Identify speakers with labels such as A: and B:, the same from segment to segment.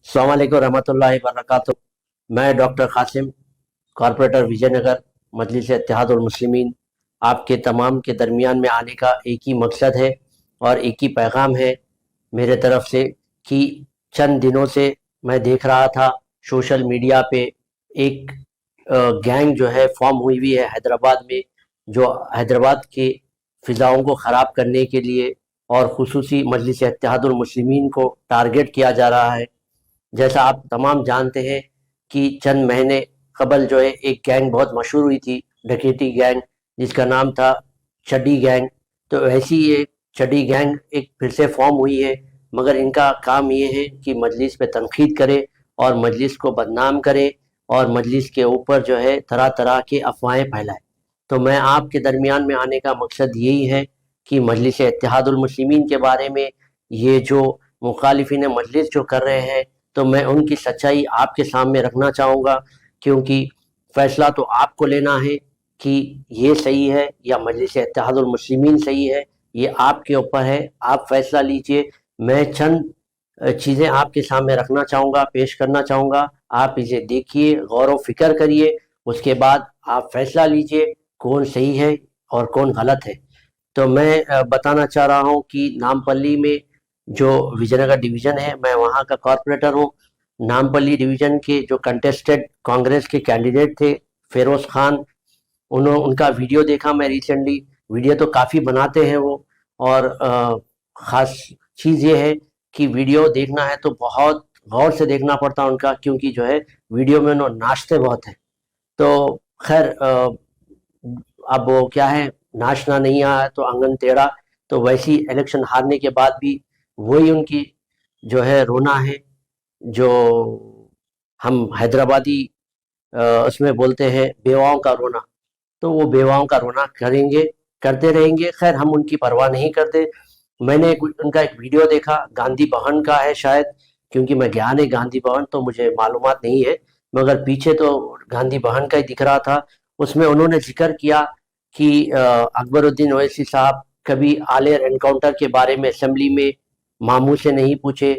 A: अस्सलाम वालेकुम रहमतुल्लाहि वबरकातुहू। मैं डॉक्टर कासिम, कॉरपोरेटर विजयनगर, मजलिस इत्तेहादुल मुस्लिमीन, आपके तमाम के दरमियान में आने का एक ही मकसद है और एक ही पैगाम है मेरे तरफ से कि चंद दिनों से मैं देख रहा था सोशल मीडिया पे एक गैंग जो है फॉर्म हुई हुई है हैदराबाद में, जो हैदराबाद के फ़िज़ाओं को ख़राब करने के लिए और खुसूसी मजलिस इत्तेहादुल मुस्लिमीन को टारगेट किया जा रहा है। जैसा आप तमाम जानते हैं कि चंद महीने कबल जो है एक गैंग बहुत मशहूर हुई थी, डकैती गैंग, जिसका नाम था चड्डी गैंग। तो ऐसी ये चड्डी गैंग एक फिर से फॉर्म हुई है, मगर इनका काम ये है कि मजलिस पे तनकीद करे और मजलिस को बदनाम करे और मजलिस के ऊपर जो है तरह तरह के अफवाहें फैलाए। तो मैं आपके दरमियान में आने का मकसद यही है कि मजलिस इत्तेहादुल मुस्लिमीन के बारे में ये जो मुखालिफिन मजलिस जो कर रहे हैं, तो मैं उनकी सच्चाई आपके सामने रखना चाहूँगा, क्योंकि फ़ैसला तो आपको लेना है कि ये सही है या मजलिस इत्तेहादुल मुस्लिमीन सही है। ये आपके ऊपर है, आप फ़ैसला लीजिए। मैं चंद चीज़ें आपके सामने रखना चाहूँगा, पेश करना चाहूँगा। आप इसे देखिए, गौर व फिक्र करिए, उसके बाद आप फ़ैसला लीजिए कौन सही है और कौन गलत है। तो मैं बताना चाह रहा हूँ कि नामपल्ली में जो विजयनगर डिवीज़न है, मैं वहाँ का कॉरपोरेटर हूँ। नामपल्ली डिवीज़न के जो कंटेस्टेड कांग्रेस के कैंडिडेट थे फेरोज़ खान, उनका वीडियो देखा मैं रिसेंटली। वीडियो तो काफ़ी बनाते हैं वो, और ख़ास चीज़ ये है कि वीडियो देखना है तो बहुत गौर से देखना पड़ता है उनका, क्योंकि जो है वीडियो में उन्होंने नाचते बहुत हैं। तो खैर अब वो क्या है, नाचना नहीं आया तो आंगन टेढ़ा। तो वैसी इलेक्शन हारने के बाद भी वही उनकी जो है रोना है, जो हम हैदराबादी उसमें बोलते हैं बेवाओं का रोना। तो वो बेवाओं का रोना करेंगे, करते रहेंगे। खैर हम उनकी परवाह नहीं करते। मैंने उनका एक वीडियो देखा, गांधी भवन का है शायद, क्योंकि मैं गया नहीं गांधी भवन तो मुझे मालूमात नहीं है, मगर पीछे तो गांधी भवन का ही दिख रहा था। उसमें उन्होंने जिक्र किया कि अकबरुद्दीन ओवैसी साहब कभी आलियर एनकाउंटर के बारे में असेंबली में मामू से नहीं पूछे,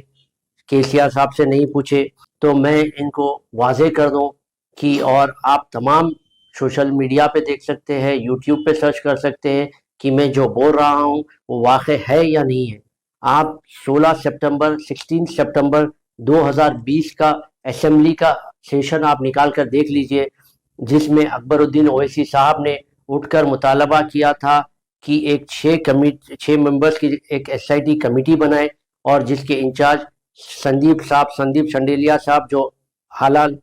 A: केसीआर साहब से नहीं पूछे। तो मैं इनको वाज़ेह कर दूं कि, और आप तमाम सोशल मीडिया पे देख सकते हैं, यूट्यूब पे सर्च कर सकते हैं कि मैं जो बोल रहा हूँ वो वाक़ई है या नहीं है। आप 16 सितंबर 2020 का असेंबली का सेशन आप निकाल कर देख लीजिए, जिसमें अकबरुद्दीन ओवैसी साहब ने उठकर मुतालबा किया था कि एक 6 मेंबर्स की एक एसआईटी कमेटी बनाए, और जिसके इंचार्ज संदीप शंडेलिया साहब, जो हालाल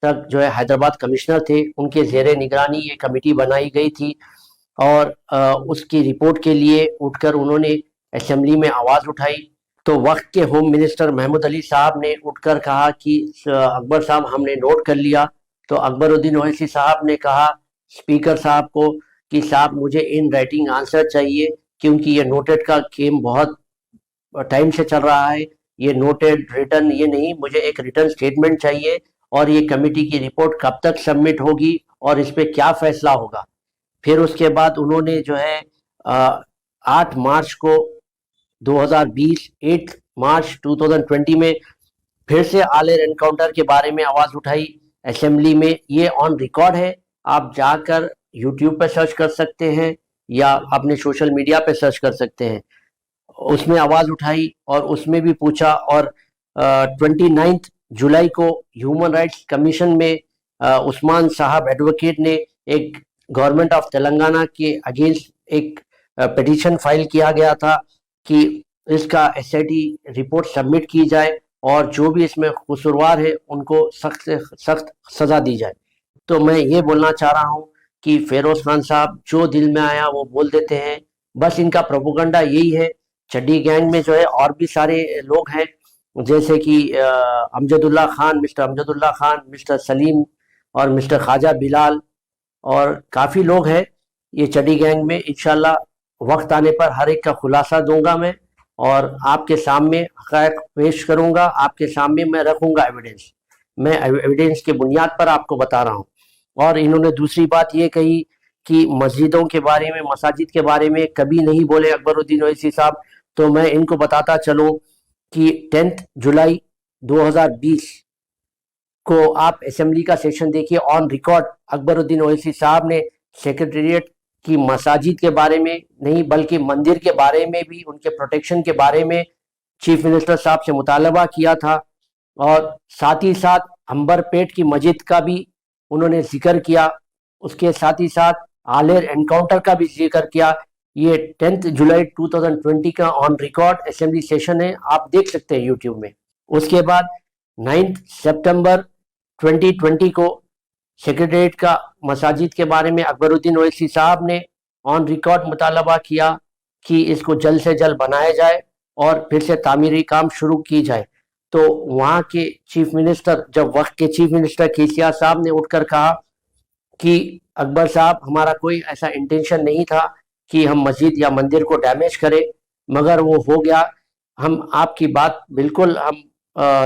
A: तक जो है हैदराबाद कमिश्नर थे, उनके ज़ेरे निगरानी ये कमेटी बनाई गई थी। और उसकी रिपोर्ट के लिए उठकर उन्होंने असेंबली में आवाज़ उठाई। तो वक्त के होम मिनिस्टर महमूद अली साहब ने उठकर कहा कि अकबर साहब हमने नोट कर लिया। तो अकबरुद्दीन ओवैसी साहब ने कहा स्पीकर साहब को कि साहब मुझे इन राइटिंग आंसर चाहिए, क्योंकि ये नोटेड का गेम बहुत टाइम से चल रहा है। ये नोटेड रिटर्न ये नहीं, मुझे एक रिटर्न स्टेटमेंट चाहिए, और ये कमेटी की रिपोर्ट कब तक सबमिट होगी और इस पे क्या फैसला होगा। फिर उसके बाद उन्होंने जो है 8 मार्च को 2020 8 मार्च 2020 में फिर से आलियर एनकाउंटर के बारे में आवाज़ उठाई असेंबली में। ये ऑन रिकॉर्ड है, आप जाकर यूट्यूब पे सर्च कर सकते हैं या अपने सोशल मीडिया पे सर्च कर सकते हैं। उसमें आवाज़ उठाई और उसमें भी पूछा, और 29 जुलाई को ह्यूमन राइट्स कमीशन में उस्मान साहब एडवोकेट ने एक गवर्नमेंट ऑफ तेलंगाना के अगेंस्ट एक पिटीशन फाइल किया गया था कि इसका एसआईटी रिपोर्ट सबमिट की जाए, और जो भी इसमें कसूरवार है उनको सख्त से सख्त सज़ा दी जाए। तो मैं ये बोलना चाह रहा हूँ कि फेरोज़ खान साहब जो दिल में आया वो बोल देते हैं, बस इनका प्रोपोगंडा यही है। चड्डी गैंग में जो है और भी सारे लोग हैं, जैसे कि अमजदुल्ला खान, मिस्टर सलीम और मिस्टर ख्वाजा बिलाल, और काफ़ी लोग हैं ये चड्डी गैंग में। इंशाल्लाह वक्त आने पर हर एक का खुलासा दूंगा मैं, और आपके सामने हक़ाइक़ पेश करूंगा, आपके सामने मैं रखूंगा एविडेंस। मैं एविडेंस के बुनियाद पर आपको बता रहा हूँ। और इन्होंने दूसरी बात ये कही कि मस्जिदों के बारे में, मसाजिद के बारे में कभी नहीं बोले अकबरुद्दीन ओवैसी साहब। तो मैं इनको बताता चलूँ कि 10 जुलाई 2020 کو آپ اسمبلی کا سیشن دیکھیے، آن ریکارڈ اکبر الدین اویسی صاحب نے سیکریٹریٹ کی مساجد کے بارے میں نہیں بلکہ مندر کے بارے میں بھی، ان کے پروٹیکشن کے بارے میں چیف منسٹر صاحب سے مطالبہ کیا تھا، اور ساتھ ہی ساتھ ہمبر پیٹ کی مسجد کا بھی انہوں نے ذکر کیا، اس کے ساتھ ہی ساتھ آلیر انکاؤنٹر کا بھی ذکر کیا۔ یہ 10 جولائی 2020 کا آن ریکارڈ اسمبلی سیشن ہے، آپ دیکھ سکتے ہیں یوٹیوب میں۔ اس کے بعد 9 سپٹمبر 2020 کو سیکریٹریٹ کا مساجد کے بارے میں اکبر الدین اویسی صاحب نے آن ریکارڈ مطالبہ کیا کہ اس کو جلد سے جلد بنایا جائے اور پھر سے تعمیری کام شروع کی جائے۔ تو وہاں کے چیف منسٹر، جب وقت کے چیف منسٹر KCR صاحب نے اٹھ کر کہا کہ اکبر صاحب ہمارا کوئی ایسا انٹینشن نہیں تھا کہ ہم مسجد یا مندر کو ڈیمیج کریں، مگر وہ ہو گیا، ہم آپ کی بات بالکل ہم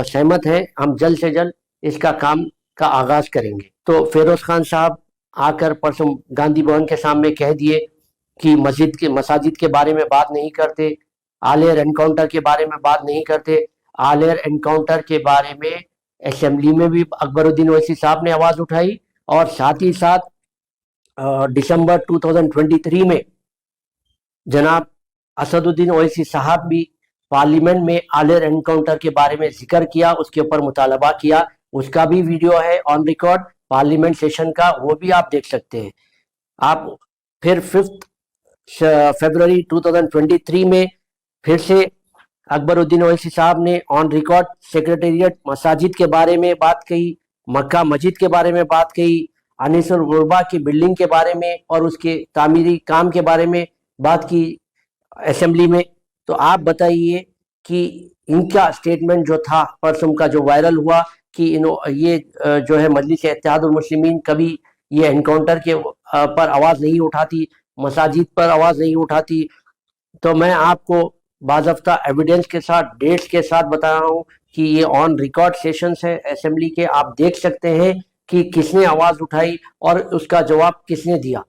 A: سہمت ہیں، ہم جلد سے جلد اس کا کام کا آغاز کریں گے۔ تو فیروز خان صاحب آ کر پرسوں گاندھی بھون کے سامنے کہہ دیے کہ مساجد کے بارے میں بات نہیں کرتے، آلیر انکاؤنٹر کے بارے میں بات نہیں کرتے۔ آلیر انکاؤنٹر کے بارے میں اسمبلی میں بھی اکبر الدین اویسی صاحب نے آواز اٹھائی، اور ساتھ ہی ساتھ دسمبر 2023 میں جناب اسد الدین اویسی صاحب بھی پارلیمنٹ میں آلیر انکاؤنٹر کے بارے میں ذکر کیا، اس کے اوپر مطالبہ کیا، اس کا بھی ویڈیو ہے آن ریکارڈ پارلیمنٹ سیشن کا، وہ بھی آپ دیکھ سکتے ہیں۔ آپ پھر 5 فروری 2023 میں پھر سے اکبر الدین اویسی صاحب نے آن ریکارڈ سیکریٹریٹ مساجد کے بارے میں بات کہی، مکہ مسجد کے بارے میں بات کہی، انیس الغربا کی بلڈنگ کے بارے میں اور اس کے تعمیری کام کے بارے میں بات کی اسمبلی میں۔ تو آپ بتائیے کہ ان کا سٹیٹمنٹ جو تھا پرسوں کا جو وائرل ہوا کہ یہ جو ہے مجلس اتحاد المسلمین کبھی یہ انکاؤنٹر کے پر آواز نہیں اٹھاتی، مساجد پر آواز نہیں اٹھاتی، تو میں آپ کو باضابطہ ایویڈنس کے ساتھ، ڈیٹس کے ساتھ بتا رہا ہوں کہ یہ آن ریکارڈ سیشنز ہے اسمبلی کے، آپ دیکھ سکتے ہیں کہ کس نے آواز اٹھائی اور اس کا جواب کس نے دیا۔